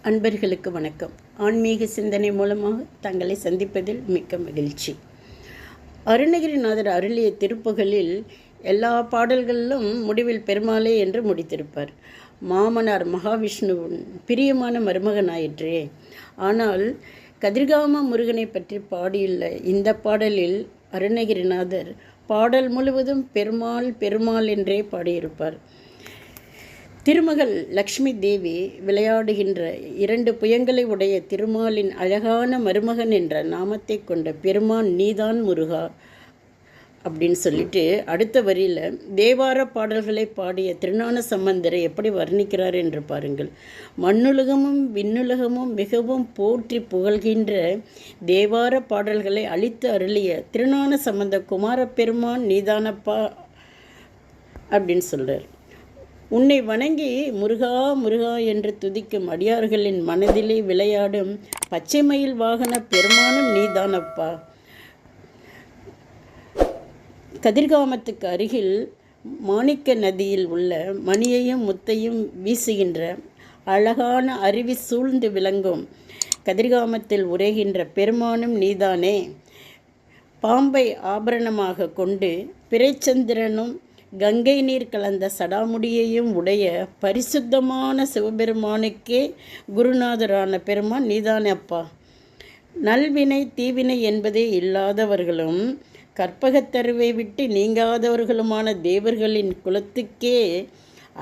அன்பர்களுக்கு வணக்கம். ஆன்மீக சிந்தனை மூலமாக தங்களை சந்திப்பதில் மிக்க மகிழ்ச்சி. அருணகிரிநாதர் அருளிய திருப்புகளில் எல்லா பாடல்களிலும் முடிவில் பெருமாளே என்று முடித்திருப்பார். மாமனார் மகாவிஷ்ணுவின் பிரியமான மருமகனாயிற்றே. ஆனால் கதிர்காம முருகனை பற்றி பாடியுள்ள இந்த பாடலில் அருணகிரிநாதர் பாடல் முழுவதும் பெருமாள் பெருமாள் என்றே பாடியிருப்பார். திருமகள் லக்ஷ்மி தேவி விளையாடுகின்ற 2 புயங்களை உடைய திருமாலின் அழகான மருமகன் என்ற நாமத்தை கொண்ட பெருமான் நீதான் முருகா அப்படின்னு சொல்லிட்டு அடுத்த வரியில் தேவார பாடல்களை பாடிய திருஞான சம்பந்தரை எப்படி வர்ணிக்கிறார் என்று பாருங்கள். மண்ணுலகமும் விண்ணுலகமும் மிகவும் போற்றி புகழ்கின்ற தேவார பாடல்களை அளித்து அருளிய திருஞான சம்பந்த குமார பெருமான் நீதானப்பா அப்படின்னு சொல்கிறார். உன்னை வணங்கி முருகா முருகா என்று துதிக்கும் அடியார்களின் மனதிலே விளையாடும் பச்சைமயில் வாகன பெருமானும் நீதானப்பா. கதிர்காமத்துக்கு அருகில் மாணிக்க நதியில் உள்ள மணியையும் முத்தையும் வீசுகின்ற அழகான அருவி சூழ்ந்து விளங்கும் கதிர்காமத்தில் உரைகின்ற பெருமானும் நீதானே. பாம்பை ஆபரணமாக கொண்டு பிறைச்சந்திரனும் கங்கை நீர் கலந்த சடாமுடியையும் உடைய பரிசுத்தமான சிவபெருமானுக்கே குருநாதரான பெருமான் நீதானே அப்பா. நல்வினை தீவினை என்பதே இல்லாதவர்களும் கற்பகத்தருவை விட்டு நீங்காதவர்களுமான தேவர்களின் குலத்துக்கே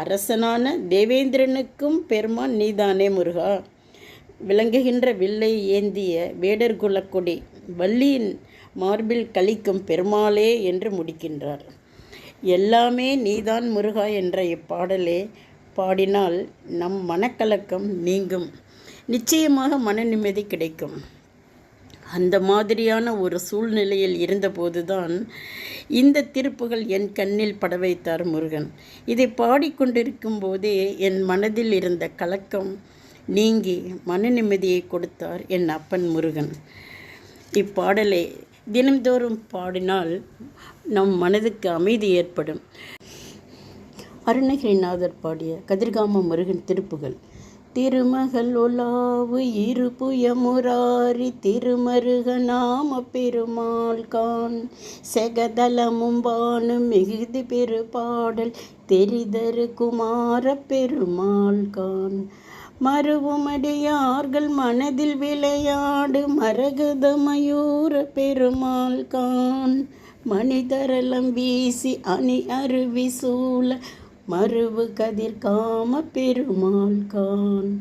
அரசனான தேவேந்திரனுக்கும் பெருமான் நீதானே முருகா. விளங்குகின்ற வில்லை ஏந்திய வேடர் குலக்கொடி வள்ளியின் மார்பில் கழிக்கும் பெருமாளே என்று முடிக்கின்றார். எல்லாமே நீதான் முருகா என்ற இப்பாடலே பாடினால் நம் மனக்கலக்கம் நீங்கும். நிச்சயமாக மன நிம்மதி கிடைக்கும். அந்த மாதிரியான ஒரு சூழ்நிலையில் இருந்தபோதுதான் இந்த திருப்புகள் என் கண்ணில் பட வைத்தார் முருகன். இதை பாடிக்கொண்டிருக்கும் போதே என் மனதில் இருந்த கலக்கம் நீங்கி மன நிம்மதியை கொடுத்தார் என் அப்பன் முருகன். இப்பாடலை தினம்தோறும் பாடினால் நம் மனதுக்கு அமைதி ஏற்படும். அருணகிரிநாதர் பாடிய கதிர்காம முருகன் திருப்புகள். திருமகள் ஒலாவு இருபுயமுராரி திருமருக நாம பெருமாள் கான் செகதலமும் வானும் மிகுதி பெருபாடல் தெரிதரு குமார பெருமாள் கான் மருவுமடியார்கள் மனதில் விளையாடு மரகத மயூர பெருமாள் கான் மணிதரலம் வீசி அணி அருவி சூழ மருவு கதிர்காம பெருமாள் கான்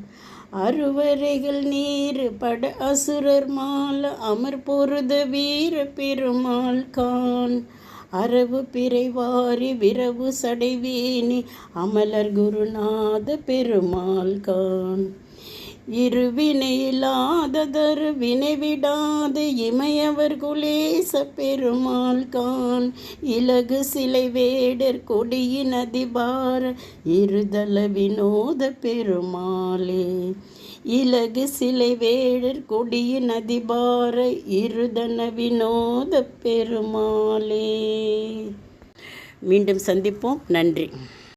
அருவரைகள் நீர் பட அசுரர் மால அமர் பொருத வீர பெருமாள் கான் அரவு பிறைவாரி விரவு சடைவீனி அமலர் குருநாத பெருமாள் கான் இருவினையில்லாததரு வினைவிடாத இமையவர் குலேச பெருமாள் கான் இலகு சிலை வேடர் கொடியின் அதிபார இருதல வினோத பெருமாளே இலகு சிலை வேடர் கொடியின் அதிபார இருதன வினோத பெருமாளே. மீண்டும் சந்திப்போம். நன்றி.